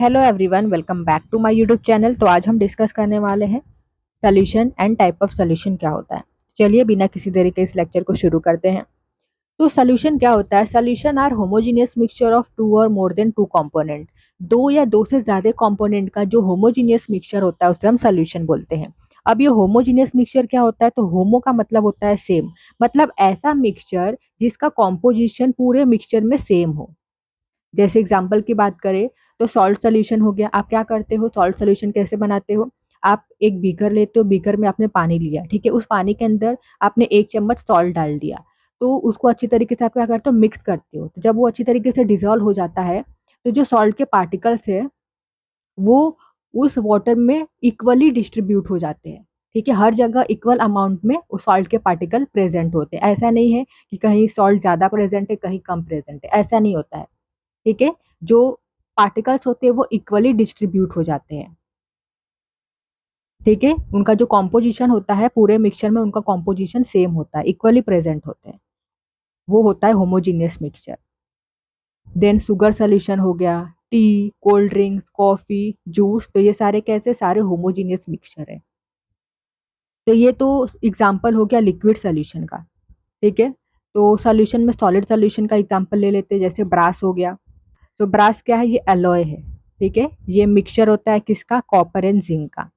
Hello everyone, welcome back to my YouTube channel. तो आज हम डिस्कस करने वाले हैं solution and type of solution क्या होता है। चलिए बिना किसी देरी के इस लेक्चर को शुरू करते हैं। तो सोल्यूशन क्या होता है? Solution are homogeneous mixture of two or more then to component. दो या दो से ज्यादा कंपोनेंट का जो होमोजेनियस मिक्सचर होता है उसे हम सोल्यूशन बोलते हैं। अब ये होमोजेनियस मिक्सचर क्या होता है? तो होमो का मतलब होता है सेम, मतलब ऐसा मिक्सचर जिसका कॉम्पोजिशन पूरे मिक्सचर में सेम हो। जैसे एग्जाम्पल की बात करें तो सॉल्ट सोल्यूशन हो गया। आप क्या करते हो? सॉल्ट सोल्यूशन कैसे बनाते हो? आप एक बीकर लेते हो, बीकर में आपने पानी लिया, ठीक है, उस पानी के अंदर आपने 1 चम्मच सॉल्ट डाल दिया। तो उसको अच्छी तरीके से आप क्या करते हो? मिक्स करते हो। तो जब वो अच्छी तरीके से डिजोल्व हो जाता है तो जो सॉल्ट के पार्टिकल्स है वो उस वाटर में इक्वली डिस्ट्रीब्यूट हो जाते हैं। ठीक है, हर जगह इक्वल अमाउंट में उस सॉल्ट के पार्टिकल प्रेजेंट होते हैं। ऐसा नहीं है कि कहीं सॉल्ट ज्यादा प्रेजेंट है कहीं कम प्रेजेंट है, ऐसा नहीं होता है। ठीक है, जो पार्टिकल्स होते हैं वो इक्वली डिस्ट्रीब्यूट हो जाते हैं। ठीक है, उनका जो कॉम्पोजिशन होता है पूरे मिक्सचर में उनका कॉम्पोजिशन सेम होता है, इक्वली प्रेजेंट होते हैं। वो होता है homogeneous mixture. Then sugar solution हो गया, tea, cold drinks, coffee, juice, तो ये सारे कैसे? सारे होमोजीनियस मिक्सचर है। तो ये तो एग्जाम्पल हो गया लिक्विड सोल्यूशन का। ठीक है, तो सोल्यूशन में सॉलिड सोल्यूशन का एग्जाम्पल ले लेते हैं, जैसे ब्रास हो गया। तो ब्रास क्या है? ये एलॉय है। ठीक है, ये मिक्सचर होता है किसका? कॉपर एंड जिंक का।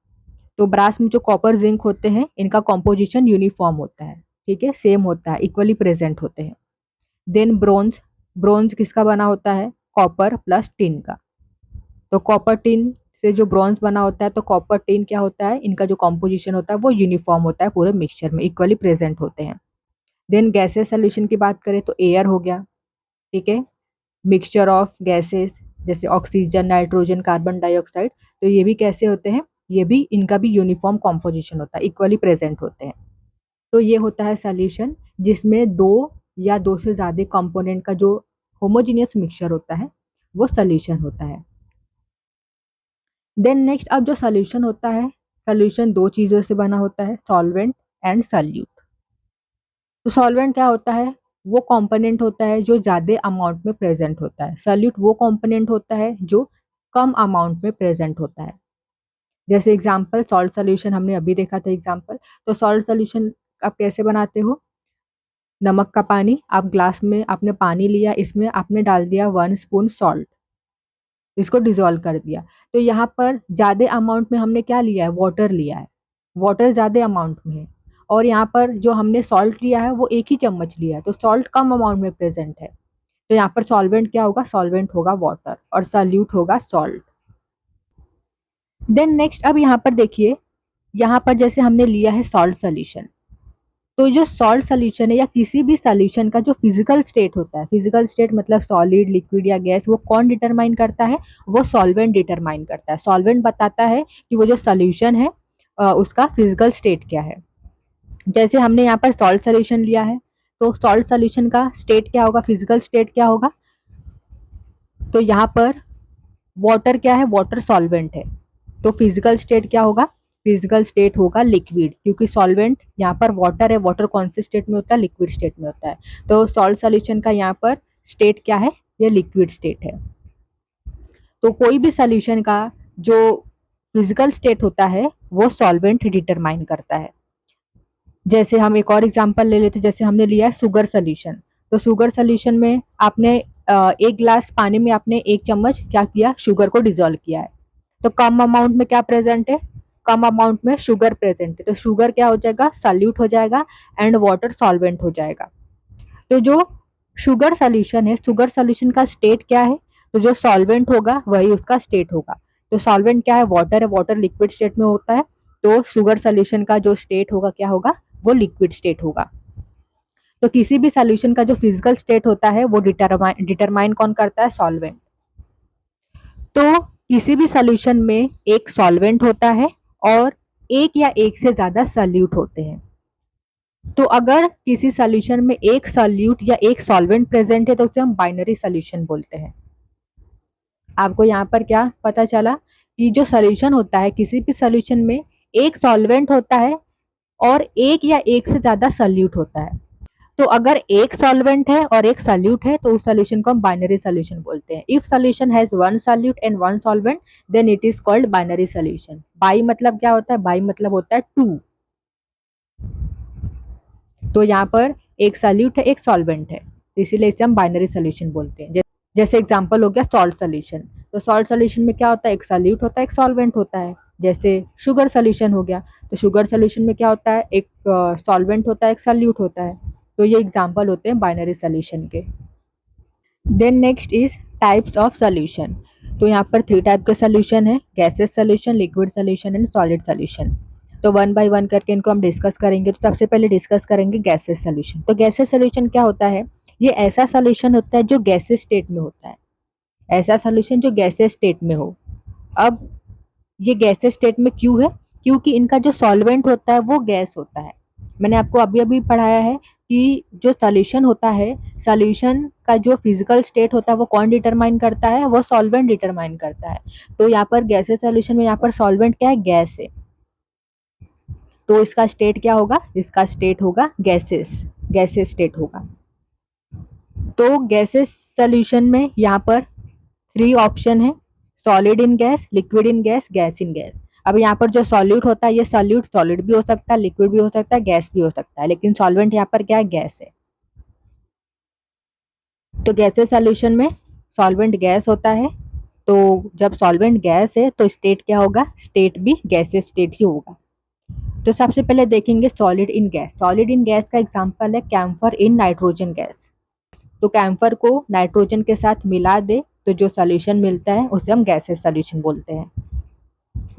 तो ब्रास में जो कॉपर जिंक होते हैं इनका कॉम्पोजिशन यूनिफॉर्म होता है। ठीक है, सेम होता है, इक्वली प्रेजेंट होते हैं। देन ब्रोंज, ब्रोंज किसका बना होता है? कॉपर प्लस टिन का। तो कॉपर टिन से जो ब्रॉन्ज बना होता है, तो कॉपर टिन क्या होता है? इनका जो कॉम्पोजिशन होता है वो यूनिफॉर्म होता है, पूरे मिक्सचर में इक्वली प्रेजेंट होते हैं। देन गैसेस सोल्यूशन की बात करें तो एयर हो गया। ठीक है, मिक्सचर ऑफ गैसेस जैसे ऑक्सीजन, नाइट्रोजन, कार्बन डाइऑक्साइड, तो ये भी कैसे होते हैं? ये भी इनका भी यूनिफॉर्म कॉम्पोजिशन होता है, इक्वली प्रेजेंट होते हैं। तो ये होता है सॉल्यूशन जिसमें दो या दो से ज्यादा कंपोनेंट का जो होमोजेनियस मिक्सचर होता है वो सॉल्यूशन होता है। देन नेक्स्ट, अब जो सॉल्यूशन होता है, सॉल्यूशन दो चीजों से बना होता है, सॉल्वेंट एंड सॉल्यूट। तो सॉल्वेंट क्या होता है? वो कंपोनेंट होता है जो ज्यादा अमाउंट में प्रेजेंट होता है। सॉल्यूट वो कंपोनेंट होता है जो कम अमाउंट में प्रेजेंट होता है। जैसे एग्जांपल सॉल्ट सॉल्यूशन हमने अभी देखा था एग्जांपल। तो सॉल्ट सॉल्यूशन आप कैसे बनाते हो? नमक का पानी, आप ग्लास में आपने पानी लिया, इसमें आपने डाल दिया 1 स्पून सॉल्ट, इसको डिजोल्व कर दिया। तो यहाँ पर ज्यादा अमाउंट में हमने क्या लिया है? वाटर लिया है, वाटर ज्यादा अमाउंट में है। और यहाँ पर जो हमने सॉल्ट लिया है वो 1 ही चम्मच लिया है, तो सॉल्ट कम अमाउंट में प्रेजेंट है। तो यहाँ पर सॉल्वेंट क्या होगा? सॉल्वेंट होगा वाटर और सॉल्यूट होगा सॉल्ट। देन नेक्स्ट, अब यहाँ पर देखिए, यहाँ पर जैसे हमने लिया है सॉल्ट सोल्यूशन, तो जो सॉल्ट सोल्यूशन है या किसी भी सोल्यूशन का जो फिजिकल स्टेट होता है, फिजिकल स्टेट मतलब सॉलिड, लिक्विड या गैस, वो कौन डिटरमाइन करता है? वो सॉल्वेंट डिटरमाइन करता है। सॉल्वेंट बताता है कि वो जो सोल्यूशन है उसका फिजिकल स्टेट क्या है। जैसे हमने यहाँ पर सॉल्ट सोल्यूशन लिया है, तो सॉल्ट सोल्यूशन का स्टेट क्या होगा? फिजिकल स्टेट क्या होगा? तो यहाँ पर वाटर क्या है? वाटर सॉल्वेंट है, तो फिजिकल स्टेट क्या होगा? फिजिकल स्टेट होगा लिक्विड, क्योंकि सॉल्वेंट यहाँ पर वाटर है, वाटर कौन से स्टेट में होता है? लिक्विड स्टेट में होता है। तो सॉल्ट सॉल्यूशन का यहाँ पर स्टेट क्या है? ये लिक्विड स्टेट है। तो कोई भी सॉल्यूशन का जो फिजिकल स्टेट होता है वो सॉल्वेंट डिटरमाइन करता है। जैसे हम एक और एग्जांपल ले लेते हैं, जैसे हमने लिया है शुगर सोल्यूशन। तो शुगर सोल्यूशन में आपने 1 गिलास पानी में आपने 1 चम्मच क्या किया? शुगर को डिजोल्व किया है। तो कम अमाउंट में क्या प्रेजेंट है? कम अमाउंट में शुगर प्रेजेंट है, तो शुगर क्या हो जाएगा? सॉल्यूट हो जाएगा एंड वाटर सॉल्वेंट हो जाएगा। तो जो शुगर सोल्यूशन है, शुगर सोल्यूशन का स्टेट क्या है? तो जो सॉल्वेंट होगा वही उसका स्टेट होगा। तो सॉल्वेंट क्या है? वाटर है, वाटर लिक्विड स्टेट में होता है, तो शुगर सोल्यूशन का जो स्टेट होगा क्या होगा? वो लिक्विड स्टेट होगा। तो किसी भी सोल्यूशन का जो फिजिकल स्टेट होता है वो डिटरमाइन कौन करता है? सॉल्वेंट। तो किसी भी सॉल्यूशन में एक सॉल्वेंट होता है और एक या एक से ज्यादा सॉल्यूट होते हैं। तो अगर किसी सॉल्यूशन में एक सॉल्यूट या एक सॉल्वेंट प्रेजेंट है तो उसे हम बाइनरी सॉल्यूशन बोलते हैं। आपको यहाँ पर क्या पता चला कि जो सॉल्यूशन होता है किसी भी सॉल्यूशन में एक सॉल्वेंट होता है और एक या एक से ज्यादा सॉल्यूट होता है। तो अगर एक सॉल्वेंट है और एक सॉल्यूट है तो उस सॉल्यूशन को हम बाइनरी सॉल्यूशन बोलते हैं। If solution has one solute and one solvent then it is called binary solution. Bi मतलब क्या होता है? बाई मतलब होता है टू। तो यहाँ पर एक सॉल्यूट है एक सॉल्वेंट है, इसीलिए इसे हम बाइनरी सॉल्यूशन बोलते हैं। जैसे एग्जांपल हो गया सॉल्ट सॉल्यूशन। तो सॉल्ट सॉल्यूशन में क्या होता है? एक सॉल्यूट होता है एक सॉल्वेंट होता है। जैसे शुगर सॉल्यूशन हो गया, तो शुगर सॉल्यूशन में क्या होता है? एक सॉल्वेंट होता है एक सॉल्यूट होता है। तो ये एग्जांपल होते हैं बाइनरी सॉल्यूशन के। Then next is types of solution. तो यहाँ पर 3 टाइप के सॉल्यूशन है, gases solution, liquid solution and solid solution. तो वन बाय वन करके इनको हम डिस्कस करेंगे। तो सबसे पहले डिस्कस करेंगे गैसेस सॉल्यूशन। तो गैसेस सॉल्यूशन क्या होता है? ये ऐसा सॉल्यूशन होता है जो गैसेस स्टेट में होता है। ऐसा सॉल्यूशन जो गैसेस स्टेट में हो। अब ये गैसेस स्टेट में क्यों है? क्योंकि इनका जो सॉल्वेंट होता है वो गैस होता है। मैंने आपको अभी अभी पढ़ाया है कि जो सॉल्यूशन होता है, सॉल्यूशन का जो फिजिकल स्टेट होता है वो कौन डिटरमाइन करता है? वो सॉल्वेंट डिटरमाइन करता है। तो यहाँ पर गैसेस सॉल्यूशन में यहाँ पर सॉल्वेंट क्या है? गैस है। तो इसका स्टेट क्या होगा? इसका स्टेट होगा गैसेस, गैसेस स्टेट होगा। तो गैसेस सॉल्यूशन में यहाँ पर 3 ऑप्शन है, solid in gas, liquid in gas, gas in gas. अब यहाँ पर जो सॉल्यूट होता है ये सॉल्यूट सॉलिड भी हो सकता है, लिक्विड भी हो सकता है, गैस भी हो सकता है, लेकिन सॉल्वेंट यहाँ पर क्या है? गैस है। तो गैसेस सॉल्यूशन में सॉल्वेंट गैस होता है। तो जब सॉल्वेंट गैस है तो स्टेट क्या होगा? स्टेट भी गैसेस स्टेट ही होगा। तो सबसे पहले देखेंगे solid in gas. Solid in gas का एग्जांपल है कैम्फर इन नाइट्रोजन गैस। तो कैम्फर को नाइट्रोजन के साथ मिला दे तो जो सॉल्यूशन मिलता है उसे हम गैसेस सॉल्यूशन बोलते हैं।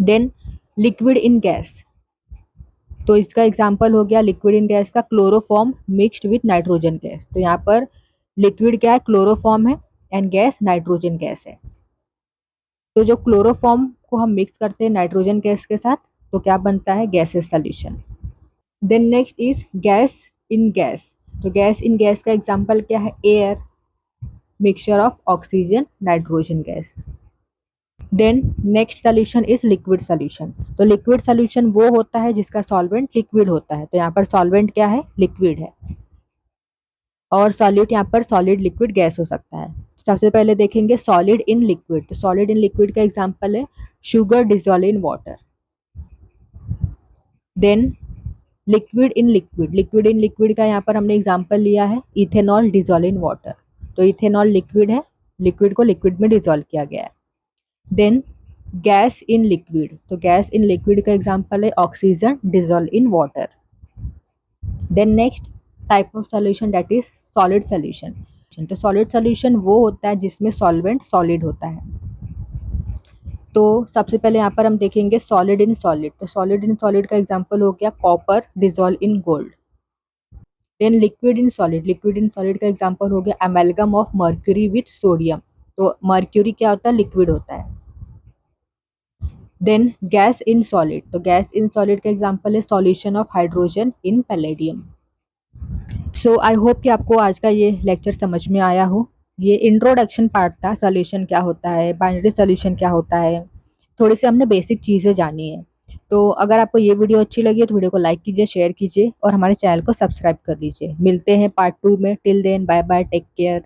Then liquid in gas. तो इसका एग्जांपल हो गया लिक्विड इन गैस का chloroform mixed with nitrogen gas. तो यहाँ पर लिक्विड क्या है? क्लोरोफॉर्म है एंड गैस नाइट्रोजन गैस है। तो जो क्लोरोफॉर्म को हम मिक्स करते हैं नाइट्रोजन गैस के साथ तो क्या बनता है? Gases solution. Then next is gas in gas. तो गैस इन गैस का एग्जांपल क्या है? Air, mixture of oxygen nitrogen gas. Then next solution is liquid solution. तो लिक्विड सोल्यूशन वो होता है जिसका सॉल्वेंट लिक्विड होता है। तो यहाँ पर सॉल्वेंट क्या है? लिक्विड है। और सॉल्यूट यहाँ पर सॉलिड लिक्विड गैस हो सकता है। सबसे पहले देखेंगे सॉलिड इन लिक्विड। तो सॉलिड इन लिक्विड का एग्जांपल है sugar dissolve in water. Then liquid in liquid. Liquid in liquid का यहाँ पर हमने एग्जांपल लिया है इथेनॉल डिजोल्व इन वाटर। तो इथेनॉल लिक्विड है, लिक्विड को लिक्विड में डिजोल्व किया गया है। Then gas in liquid. तो गैस इन लिक्विड का एग्जांपल है oxygen dissolve in water. Then next type of solution that is solid solution. तो सॉलिड सॉल्यूशन वो होता है जिसमें सॉल्वेंट सॉलिड होता है। तो सबसे पहले यहाँ पर हम देखेंगे सॉलिड इन सॉलिड। तो सॉलिड इन सॉलिड का एग्जांपल हो गया copper dissolve in gold. Then liquid in solid. Liquid in solid का एग्जांपल हो गया amalgam of mercury with sodium. तो मर्क्यूरी क्या होता है? लिक्विड होता है। Then gas in solid. तो गैस इन सॉलिड का एग्जांपल है solution of hydrogen in palladium. So I hope कि आपको आज का ये लेक्चर समझ में आया हो। ये इंट्रोडक्शन पार्ट था, सॉल्यूशन क्या होता है, बाइनरी सॉल्यूशन क्या होता है, थोड़ी सी हमने बेसिक चीज़ें जानी है। तो अगर आपको ये वीडियो अच्छी लगी तो वीडियो को लाइक कीजिए, शेयर कीजिए और हमारे चैनल को सब्सक्राइब कर लीजिए। मिलते हैं पार्ट 2 में। Till then bye bye, take care.